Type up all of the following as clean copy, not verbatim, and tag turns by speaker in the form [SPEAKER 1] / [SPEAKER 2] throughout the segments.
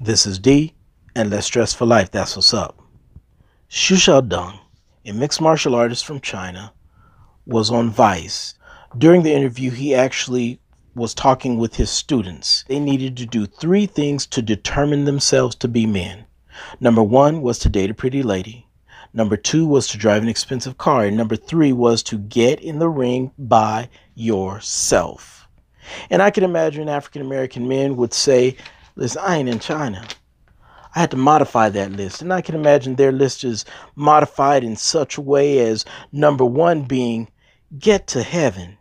[SPEAKER 1] This is D, and Less Stress for Life. That's what's up. Xu Xiaodong, a mixed martial artist from China, was on Vice. During the interview, he actually was talking with his students. They needed to do 3 things to determine themselves to be men. Number 1 was to date a pretty lady. Number 2 was to drive an expensive car. And number 3 was to get in the ring by yourself. And I can imagine African American men would say, listen, I ain't in China. I had to modify that list. And I can imagine their list is modified in such a way as number 1 being get to heaven.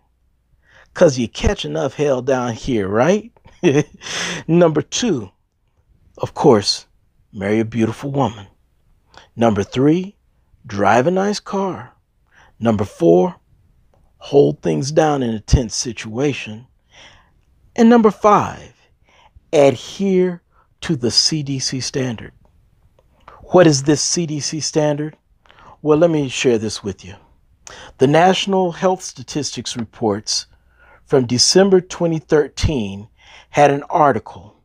[SPEAKER 1] Because you catch enough hell down here, right? Number 2, of course, marry a beautiful woman. Number 3, drive a nice car. Number 4, hold things down in a tense situation. And number 5, adhere to the CDC standard. What is this CDC standard? Well, let me share this with you. The National Health Statistics reports from December 2013 had an article,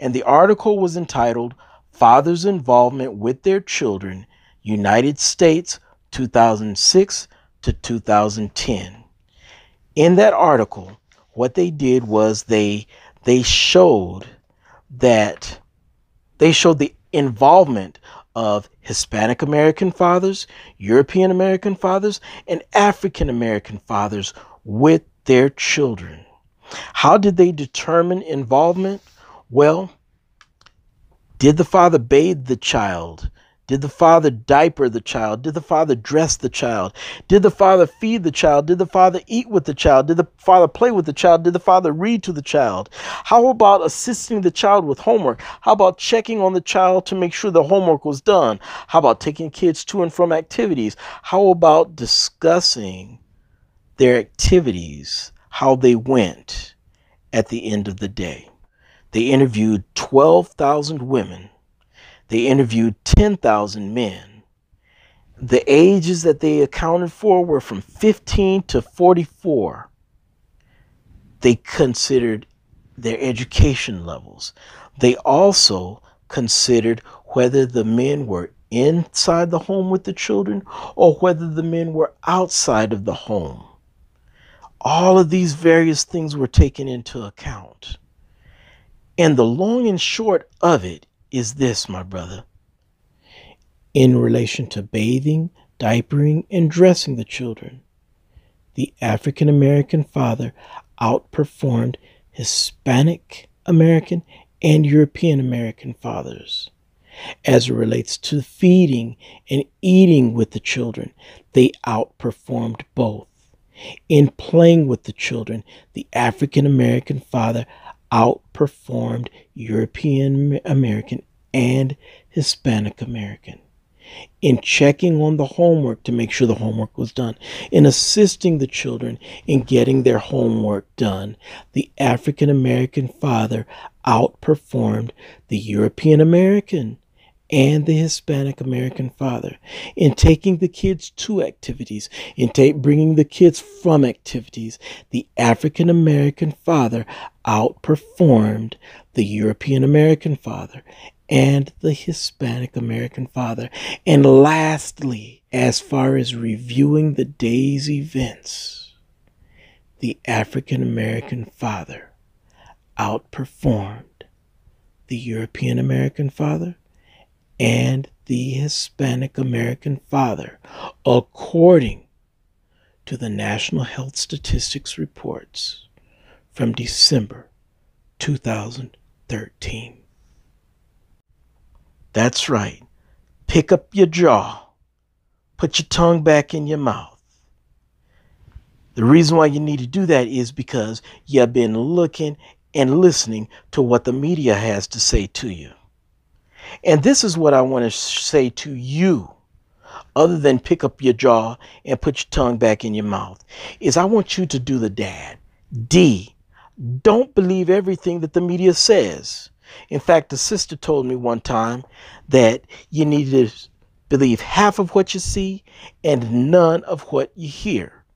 [SPEAKER 1] and the article was entitled Fathers' Involvement with Their Children, United States 2006 to 2010. In that article, what they did was they showed the involvement of Hispanic American fathers, European American fathers, and African American fathers with their children. How did they determine involvement? Well, did the father bathe the child? Did the father diaper the child? Did the father dress the child? Did the father feed the child? Did the father eat with the child? Did the father play with the child? Did the father read to the child? How about assisting the child with homework? How about checking on the child to make sure the homework was done? How about taking kids to and from activities? How about discussing their activities, how they went at the end of the day? They interviewed 12,000 women. They interviewed 10,000 men. The ages that they accounted for were from 15 to 44. They considered their education levels. They also considered whether the men were inside the home with the children or whether the men were outside of the home. All of these various things were taken into account. And the long and short of it is this, my brother. In relation to bathing, diapering, and dressing the children, the African American father outperformed Hispanic American and European American fathers. As it relates to feeding and eating with the children, they outperformed both. In playing with the children, the African American father outperformed European American and Hispanic American. In checking on the homework to make sure the homework was done, in assisting the children in getting their homework done, the African American father outperformed the European American and the Hispanic American father in taking the kids to activities, in bringing the kids from activities. The African American father outperformed the European American father and the Hispanic American father. And lastly, as far as reviewing the day's events, the African American father outperformed the European American father and the Hispanic American father, according to the National Health Statistics reports from December 2013. That's right. Pick up your jaw. Put your tongue back in your mouth. The reason why you need to do that is because you've been looking and listening to what the media has to say to you. And this is what I want to say to you, other than pick up your jaw and put your tongue back in your mouth, is I want you to do the dad. D, don't believe everything that the media says. In fact, a sister told me one time that you need to believe half of what you see and none of what you hear.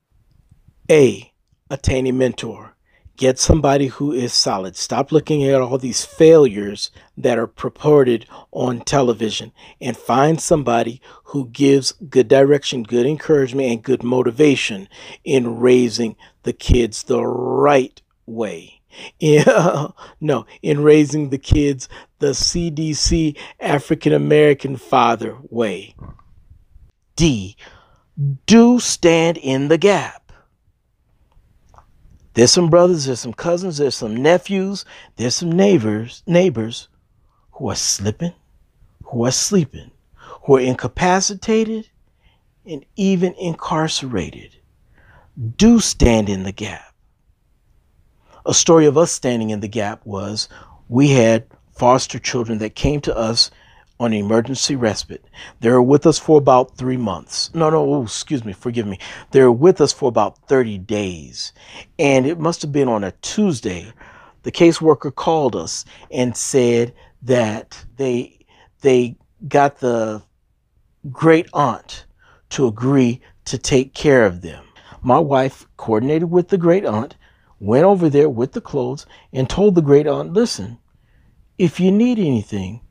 [SPEAKER 1] A, attain a mentor. Get somebody who is solid. Stop looking at all these failures that are purported on television and find somebody who gives good direction, good encouragement, and good motivation in raising the kids the right way. Yeah, no, in raising the kids the CDC African American father way. D, do stand in the gap. There's some brothers, there's some cousins, there's some nephews, there's some neighbors who are slipping, who are sleeping, who are incapacitated, and even incarcerated. Do stand in the gap. A story of us standing in the gap was we had foster children that came to us on emergency respite. They were with us for about 3 months. Forgive me. They were with us for about 30 days. And it must have been on a Tuesday. The caseworker called us and said that they got the great aunt to agree to take care of them. My wife coordinated with the great aunt, went over there with the clothes, and told the great aunt, listen, if you need anything,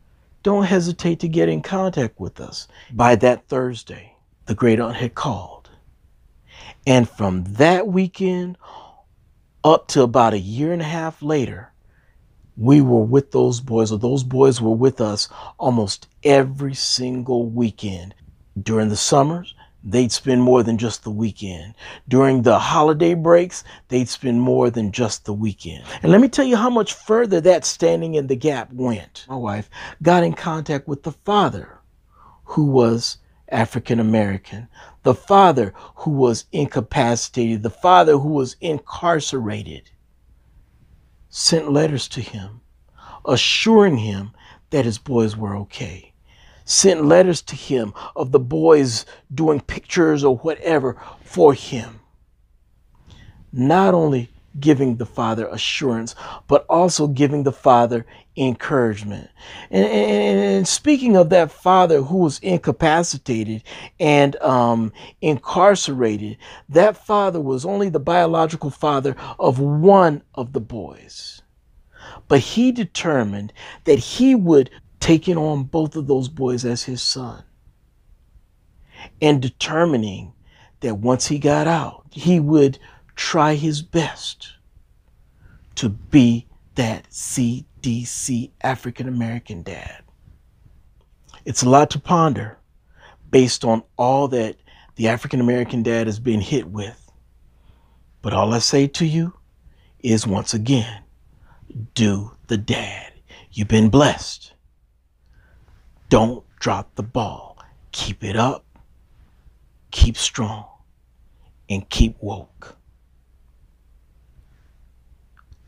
[SPEAKER 1] don't hesitate to get in contact with us. By that Thursday, the great aunt had called. And from that weekend up to about a year and a half later, we were with those boys, or those boys were with us almost every single weekend. During the summers, they'd spend more than just the weekend. During the holiday breaks, they'd spend more than just the weekend. And let me tell you how much further that standing in the gap went. My wife got in contact with the father who was African American, the father who was incapacitated, the father who was incarcerated, sent letters to him, assuring him that his boys were okay. Sent letters to him of the boys doing pictures or whatever for him. Not only giving the father assurance, but also giving the father encouragement. And speaking of that father who was incapacitated and incarcerated, that father was only the biological father of one of the boys. But he determined that he would taking on both of those boys as his son, and determining that once he got out, he would try his best to be that CDC African American dad. It's a lot to ponder based on all that the African American dad has been hit with. But all I say to you is, once again, do the dad. You've been blessed. Don't drop the ball. Keep it up, keep strong, and keep woke.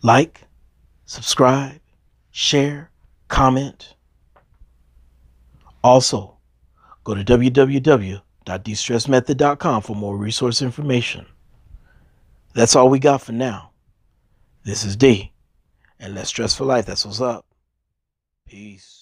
[SPEAKER 1] Like, subscribe, share, comment. Also, go to www.destressmethod.com for more resource information. That's all we got for now. This is D, and let's stress for life. That's what's up. Peace.